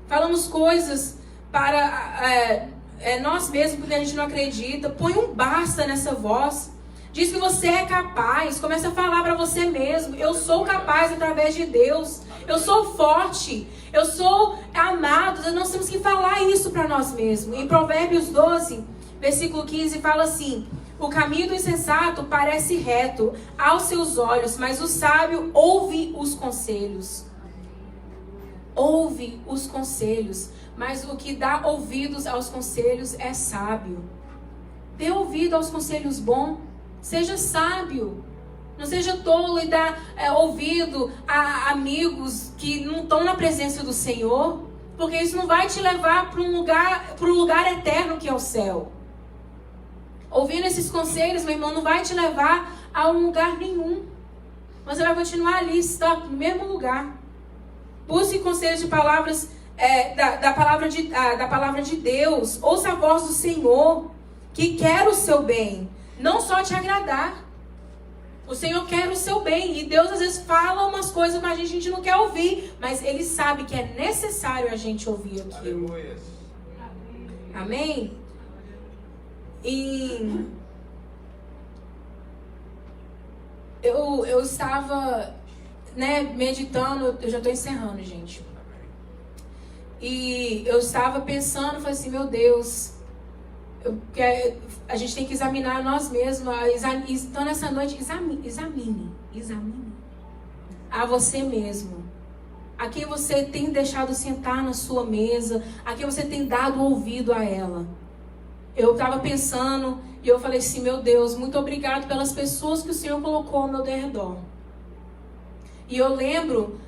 Falamos coisas para nós mesmos porque a gente não acredita. Põe um basta nessa voz. Diz que você é capaz. Começa a falar para você mesmo. Eu sou capaz através de Deus. Eu sou forte. Eu sou amado. Nós temos que falar isso para nós mesmos. Em Provérbios 12, versículo 15, fala assim: o caminho do insensato parece reto aos seus olhos, mas o sábio ouve os conselhos. ouve os conselhos, mas o que dá ouvidos aos conselhos é sábio. Dê ouvido aos conselhos bons, seja sábio. Não seja tolo e dá ouvido a amigos que não estão na presença do Senhor, porque isso não vai te levar para um lugar eterno que é o céu. Ouvindo esses conselhos, meu irmão, não vai te levar a um lugar nenhum. Você vai continuar ali, está no mesmo lugar. Busque conselhos de palavras, da palavra de Deus. Ouça a voz do Senhor, que quer o seu bem, não só te agradar. O Senhor quer o seu bem. E Deus às vezes fala umas coisas, mas a gente não quer ouvir. Mas Ele sabe que é necessário a gente ouvir aquilo. Aleluia. Amém? E eu estava, meditando. Eu já estou encerrando, gente. E eu estava pensando, falei assim, meu Deus, a gente tem que examinar nós mesmos. Então nessa noite, examine a você mesmo. A quem você tem deixado sentar na sua mesa, a quem você tem dado ouvido a ela. Eu estava pensando e eu falei assim, meu Deus, muito obrigado pelas pessoas que o Senhor colocou ao meu redor. E eu lembro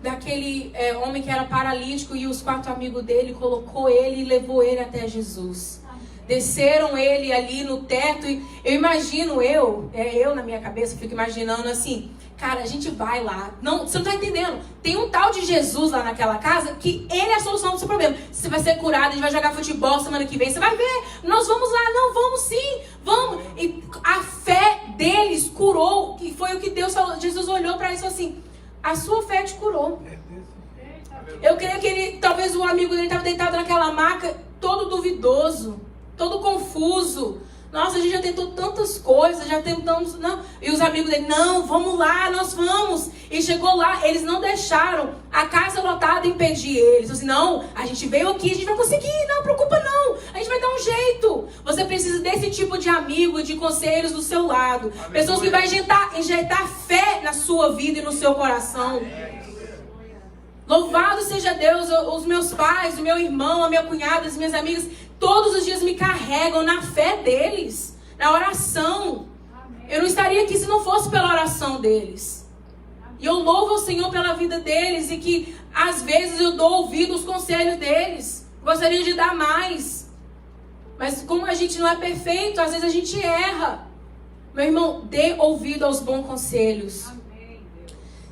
daquele homem que era paralítico e os 4 amigos dele colocou ele e levou ele até Jesus. Desceram ele ali no teto e eu imagino, eu na minha cabeça, fico imaginando assim, cara, a gente vai lá. Não, você não está entendendo. Tem um tal de Jesus lá naquela casa que ele é a solução do seu problema. Você vai ser curado, a gente vai jogar futebol semana que vem. Você vai ver, nós vamos lá. Não, vamos sim, vamos. E a fé deles curou, que foi o que Deus falou. Jesus olhou para eles e falou assim, a sua fé te curou. Eu creio que talvez o amigo dele estava deitado naquela maca, todo duvidoso, todo confuso. Nossa, a gente já tentou tantas coisas, já tentamos, não. E os amigos dele, não, vamos lá, nós vamos. E chegou lá, eles não deixaram a casa lotada impedir eles. Assim, não, a gente veio aqui, a gente vai conseguir, não preocupa não, a gente vai dar um jeito. Você precisa desse tipo de amigo, de conselhos do seu lado. Aleluia. Pessoas que vão injetar fé na sua vida e no seu coração. Louvado seja Deus, os meus pais, o meu irmão, a minha cunhada, as minhas amigas, todos os dias me carregam na fé deles, na oração. Eu não estaria aqui se não fosse pela oração deles. E eu louvo o Senhor pela vida deles e que às vezes eu dou ouvido aos conselhos deles. Gostaria de dar mais. Mas como a gente não é perfeito, às vezes a gente erra. Meu irmão, dê ouvido aos bons conselhos.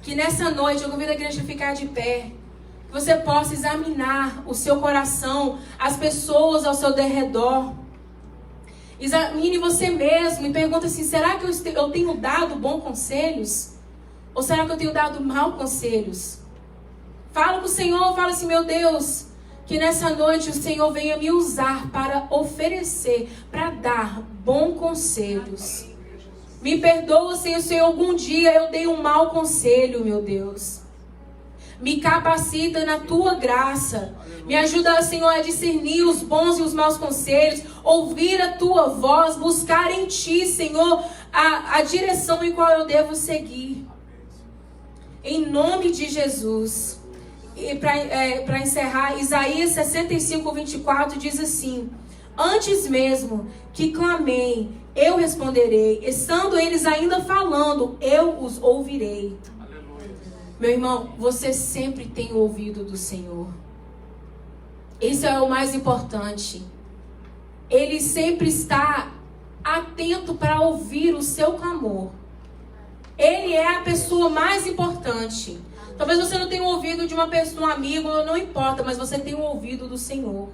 Que nessa noite eu convido a igreja a ficar de pé. Que você possa examinar o seu coração, as pessoas ao seu derredor. Examine você mesmo e pergunta assim, será que eu tenho dado bons conselhos? Ou será que eu tenho dado maus conselhos? Fala com o Senhor, fala assim, meu Deus, que nessa noite o Senhor venha me usar para oferecer, para dar bons conselhos. Me perdoa, Senhor, se algum dia eu dei um mau conselho, meu Deus. Me capacita na Tua graça. Me ajuda, Senhor, a discernir os bons e os maus conselhos. Ouvir a Tua voz. Buscar em Ti, Senhor, a direção em qual eu devo seguir. Em nome de Jesus. E para encerrar, Isaías 65:24 diz assim: antes mesmo que clamei, eu responderei. Estando eles ainda falando, eu os ouvirei. Aleluia. Meu irmão, você sempre tem o ouvido do Senhor. Isso é o mais importante. Ele sempre está atento para ouvir o seu clamor. Ele é a pessoa mais importante. Talvez você não tenha o ouvido de uma pessoa, um amigo, não importa, mas você tem o ouvido do Senhor.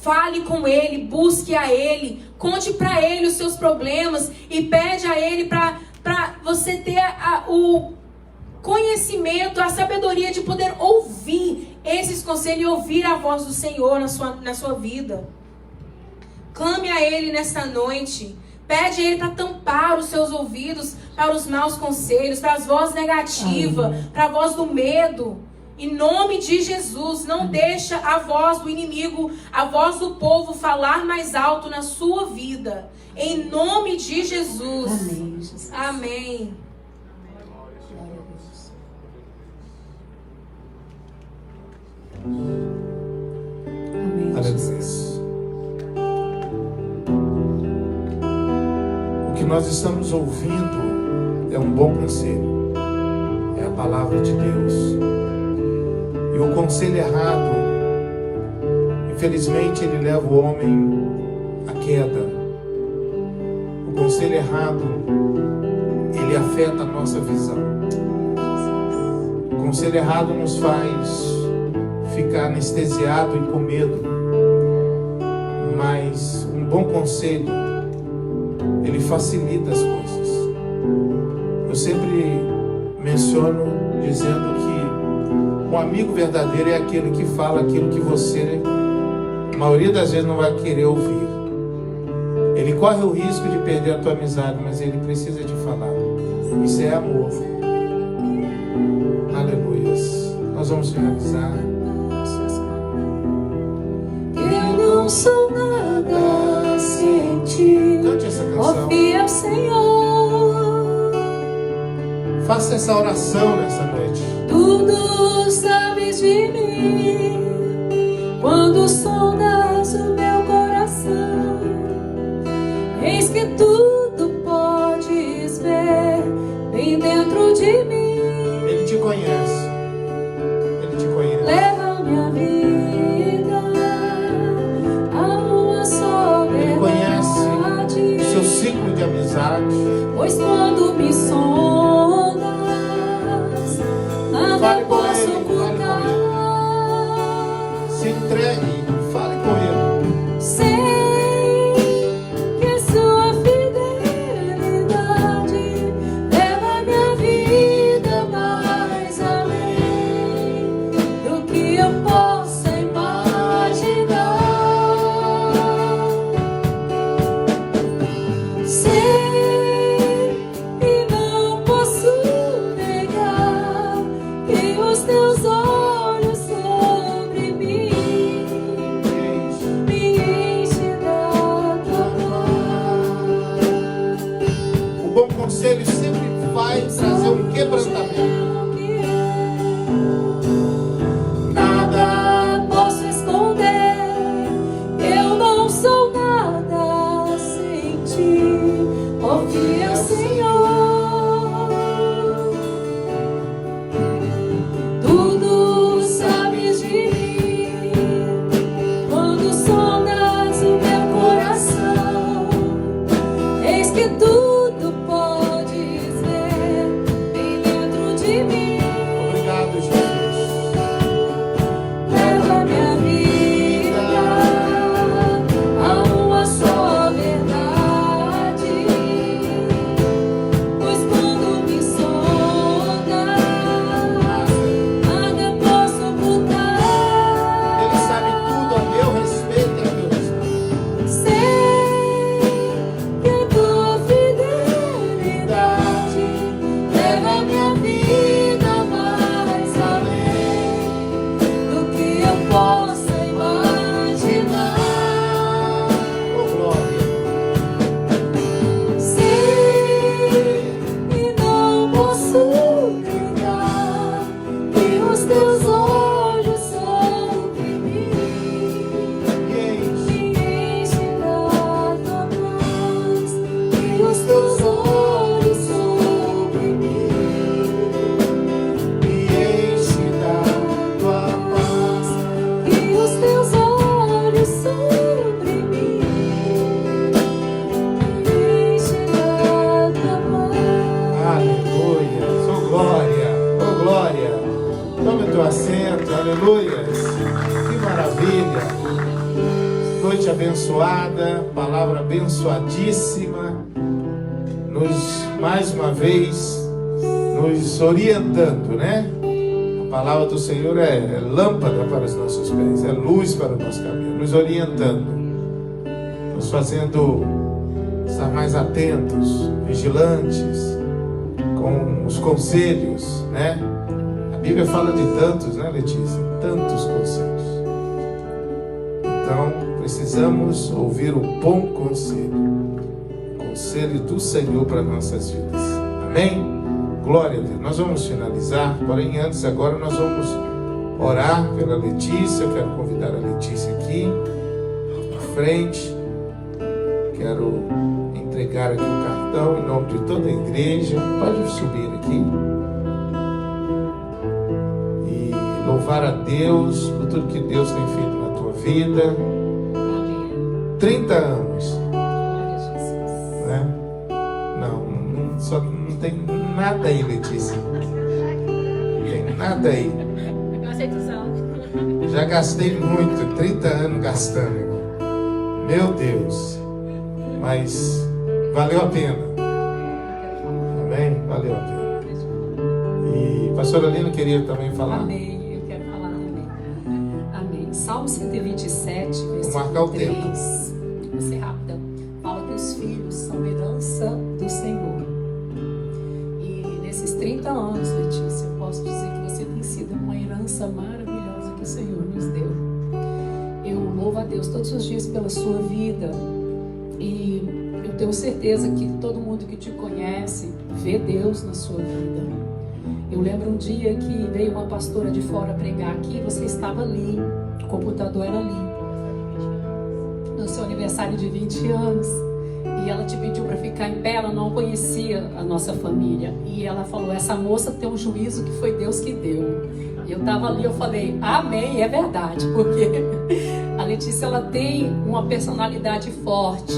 Fale com Ele, busque a Ele, conte para Ele os seus problemas e pede a Ele para você ter o conhecimento, a sabedoria de poder ouvir esses conselhos e ouvir a voz do Senhor na sua vida. Clame a Ele nesta noite. Pede a Ele para tampar os seus ouvidos para os maus conselhos, para as vozes negativas, para a voz do medo. Em nome de Jesus, não deixa a voz do inimigo, a voz do povo falar mais alto na sua vida. Em nome de Jesus. Amém, Jesus. Amém. agradeço. O que nós estamos ouvindo é um bom conselho. É a palavra de Deus. E o conselho errado, infelizmente, ele leva o homem à queda. O conselho errado, ele afeta a nossa visão. O conselho errado nos faz ficar anestesiado e com medo. Mas um bom conselho, ele facilita as coisas. Eu sempre menciono dizendo que um amigo verdadeiro é aquele que fala aquilo que você, a maioria das vezes, não vai querer ouvir. Ele corre o risco de perder a tua amizade, mas ele precisa te falar. Isso é amor. Aleluias. Nós vamos finalizar. Eu não sou nada sem ti. Cante essa canção. Ó fiel Senhor. Faça essa oração nessa noite. Tudo sabes de mim. Quando sondas o meu coração, eis que tudo podes ver bem dentro de mim. Ele te conhece. Ele te conhece. Leva minha vida a uma só Ele conhece verdade. o seu ciclo de amizade. Pois quando me sondas, nada Fale com posso ele, ocultar. Se entregue, fale com ele. Sei que sua fidelidade leva minha vida mais além do que eu possa imaginar. Sei e não posso negar que os teus olhos sobre mim me enchem da tua paz. O bom conselho sempre vai trazer um quebrantamento. Nada posso esconder, eu não sou nada sem ti, ó fiel Senhor. Tudo sabes de mim, quando sondas o meu coração, eis que tudo podes ver bem dentro de mim. Obrigado, Jesus. Leva minha vida a uma só verdade. Pois quando me sondas, nada posso ocultar. Ele sabe tudo a meu respeito e a meu respeito. Sei que a tua fidelidade leva minha vida mais além do que eu possa imaginar. Oh, glória. Sei e não posso negar que os teus olhos sobre mim E me enchem da tua paz. Que os teus olhos sobre mim enche da tua paz. que os teus olhos sobre mim me enchem da tua paz. Aleluia. Oh, glória. Oh, glória. Tome o teu assento. Aleluia. Que maravilha. Noite abençoada. Palavra abençoadíssima. Mais uma vez, nos orientando, né? A palavra do Senhor é lâmpada para os nossos pés, é luz para o nosso caminho, nos orientando, nos fazendo estar mais atentos, vigilantes, com os conselhos, né? A Bíblia fala de tantos, né, Letícia? Tantos conselhos. Então, precisamos ouvir o bom conselho, o conselho do Senhor para nossas vidas. Amém? Glória a Deus. Nós vamos finalizar, porém antes agora nós vamos orar pela Letícia. Eu quero convidar a Letícia aqui. frente. Quero entregar aqui o cartão em nome de toda a igreja. Pode subir aqui. E louvar a Deus por tudo que Deus tem feito na tua vida. 30 anos. Né? Não tem nada aí, Letícia. Não tem nada aí. Já gastei muito, 30 anos gastando, irmão. Meu Deus. Mas valeu a pena. Amém? Valeu a pena. E pastora Lina queria também falar. Amém, eu quero falar também. Amém. Salmo 127, versículo marcar o 3. tempo. Vou ser rápida. Fala que os filhos são herança do Senhor. E nesses 30 anos, Letícia, eu posso dizer que você tem sido uma herança maravilhosa que o Senhor nos deu. Eu louvo a Deus todos os dias pela sua vida. E eu tenho certeza que todo mundo que te conhece vê Deus na sua vida. Eu lembro um dia que veio uma pastora de fora pregar aqui, você estava ali, o computador era ali, no seu aniversário de 20 anos. E ela te pediu para ficar em pé, ela não conhecia a nossa família. E ela falou, essa moça tem um juízo que foi Deus que deu. E eu estava ali, eu falei, amém, é verdade. Porque a Letícia, ela tem uma personalidade forte.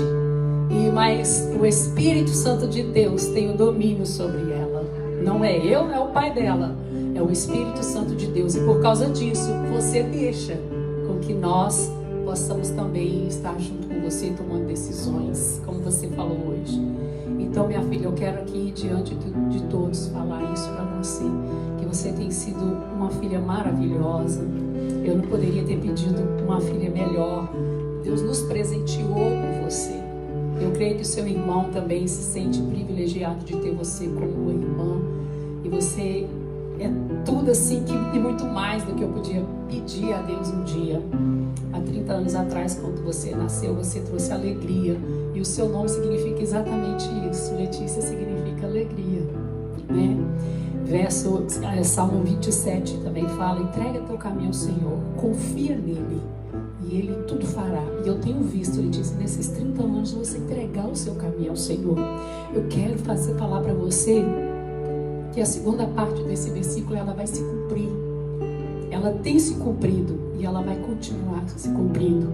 Mas o Espírito Santo de Deus tem o domínio sobre ela. Não é eu, não é o pai dela. É o Espírito Santo de Deus. E por causa disso, você deixa com que nós possamos também estar junto com você, tomando decisões, como você falou hoje. Então, minha filha, eu quero aqui, diante de todos, falar isso para você, que você tem sido uma filha maravilhosa. Eu não poderia ter pedido uma filha melhor. Deus nos presenteou com você. Eu creio que o seu irmão também se sente privilegiado de ter você como irmã. E você é tudo assim e muito mais do que eu podia pedir a Deus um dia. Há 30 anos atrás, quando você nasceu, você trouxe alegria. E o seu nome significa exatamente isso. Letícia significa alegria, né? Salmo 27 também fala, entrega teu caminho ao Senhor, confia nele e ele tudo fará. E eu tenho visto, Letícia, nesses 30 anos você entregar o seu caminho ao Senhor. Eu quero falar para você que a segunda parte desse versículo, ela vai se cumprir. Ela tem se cumprido e ela vai continuar se cumprindo.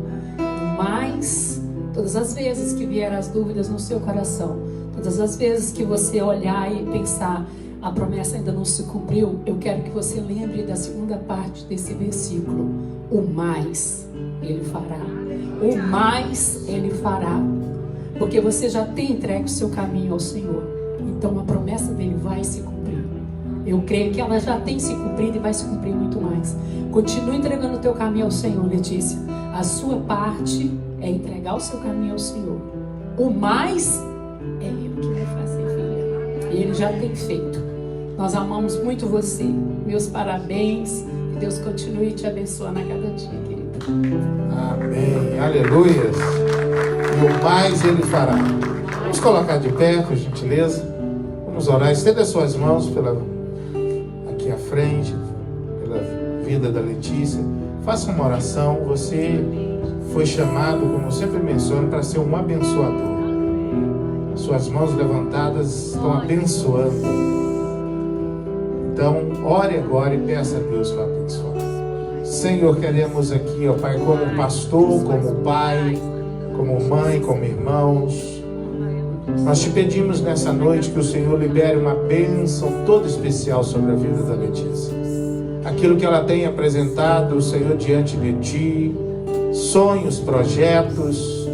Mas, todas as vezes que vier as dúvidas no seu coração, todas as vezes que você olhar e pensar, a promessa ainda não se cumpriu, eu quero que você lembre da segunda parte desse versículo. O mais ele fará. O mais ele fará. Porque você já tem entregue o seu caminho ao Senhor. Então a promessa dele vai se cumprir. Eu creio que ela já tem se cumprido e vai se cumprir muito mais. Continue entregando o teu caminho ao Senhor, Letícia. A sua parte é entregar o seu caminho ao Senhor. O mais é Ele que vai fazer, filha. E Ele já tem feito. Nós amamos muito você. Meus parabéns. Que Deus continue te abençoando a cada dia, querida. Amém. Aleluia. E o mais Ele fará. Vamos colocar de pé, por gentileza. Vamos orar. Estenda as suas mãos aqui à frente, pela vida da Letícia. Faça uma oração. Você foi chamado, como eu sempre menciono, para ser um abençoador. Suas mãos levantadas estão abençoando. Então, ore agora e peça a Deus para abençoar. Senhor, queremos aqui, ó Pai, como pastor, como pai, como mãe, como irmãos, nós te pedimos nessa noite que o Senhor libere uma bênção toda especial sobre a vida da Letícia. Aquilo que ela tem apresentado, o Senhor, diante de Ti, sonhos, projetos.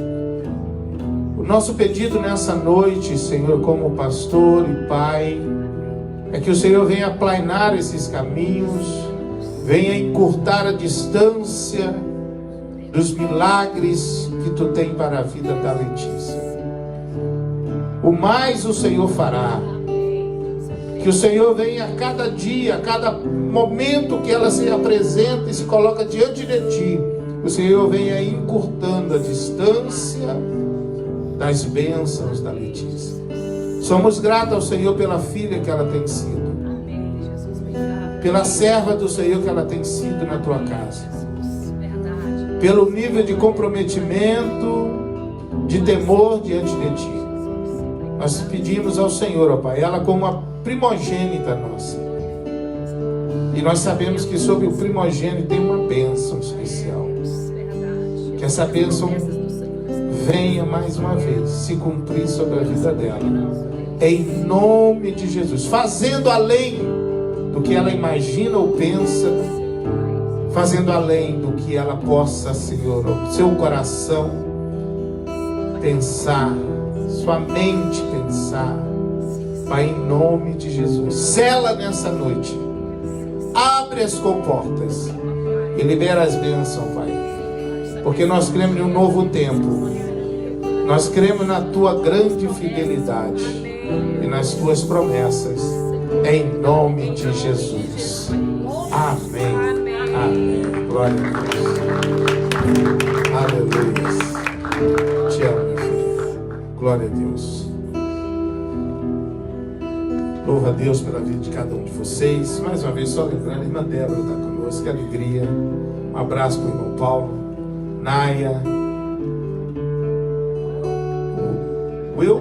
O nosso pedido nessa noite, Senhor, como pastor e pai, é que o Senhor venha aplainar esses caminhos, venha encurtar a distância dos milagres que Tu tem para a vida da Letícia. O mais o Senhor fará. Que o Senhor venha a cada dia, a cada momento que ela se apresenta e se coloca diante de Ti, o Senhor venha encurtando a distância das bênçãos da Letícia. Somos gratos ao Senhor pela filha que ela tem sido, pela serva do Senhor que ela tem sido na Tua casa, pelo nível de comprometimento, de temor diante de Ti. Nós pedimos ao Senhor, ó Pai, ela como uma primogênita nossa. E nós sabemos que sobre o primogênito tem uma bênção especial. Que essa bênção venha mais uma vez se cumprir sobre a vida dela. Em nome de Jesus. Fazendo além do que ela imagina ou pensa. Fazendo além do que ela possa, Senhor, o seu coração pensar, sua mente pensar. Pai, em nome de Jesus, sela nessa noite, abre as comportas e libera as bênçãos, Pai, porque nós cremos em um novo tempo, nós cremos na Tua grande fidelidade e nas Tuas promessas, em nome de Jesus. Amém. Amém. Glória a Deus. Aleluia. Te amo, meu filho. Glória a Deus. Louva a Deus pela vida de cada um de vocês. Mais uma vez, só lembrando, a irmã Débora está conosco. Que alegria. Um abraço para o irmão Paulo, Naya, o Will.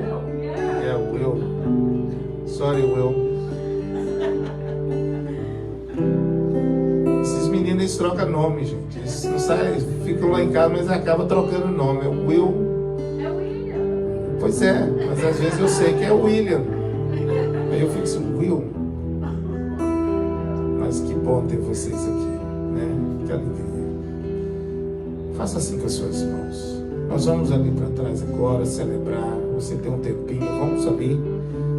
É, o Will. Sorry, Will. Eles trocam nome, gente. Eles não saem, ficam lá em casa, mas acabam trocando nome. É o Will. É o William. Pois é, mas às vezes eu sei que é o William. Aí eu fico assim, Will. Mas que bom ter vocês aqui, né? Que alegria. Faça assim com as suas mãos. Nós vamos ali para trás agora celebrar. Você tem um tempinho, vamos ali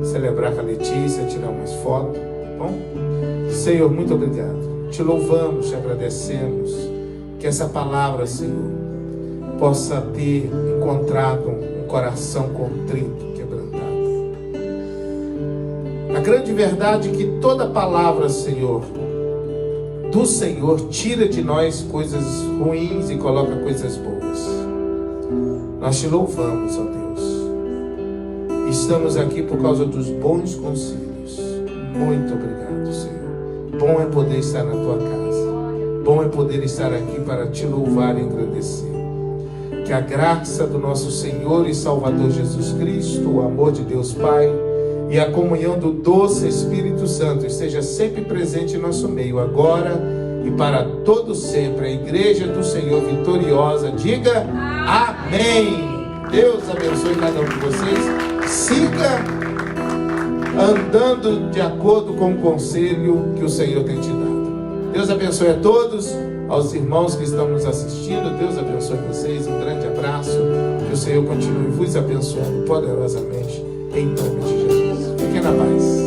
celebrar com a Letícia, tirar umas fotos. Bom? Senhor, muito obrigado. Te louvamos, te agradecemos. Que essa palavra, Senhor, possa ter encontrado um coração contrito, quebrantado. A grande verdade é que toda palavra, Senhor, do Senhor, tira de nós coisas ruins e coloca coisas boas. Nós te louvamos, ó Deus. Estamos aqui por causa dos bons conselhos. Muito obrigado, Senhor. Bom é poder estar na tua casa. Bom é poder estar aqui para te louvar e engrandecer. Que a graça do nosso Senhor e Salvador Jesus Cristo, o amor de Deus Pai e a comunhão do doce Espírito Santo esteja sempre presente em nosso meio, agora e para todo sempre. A igreja do Senhor vitoriosa diga amém. Deus abençoe cada um de vocês. Siga andando de acordo com o conselho que o Senhor tem te dado. Deus abençoe a todos, aos irmãos que estão nos assistindo. Deus abençoe vocês, um grande abraço. Que o Senhor continue vos abençoando poderosamente, em nome de Jesus. Fiquem na paz.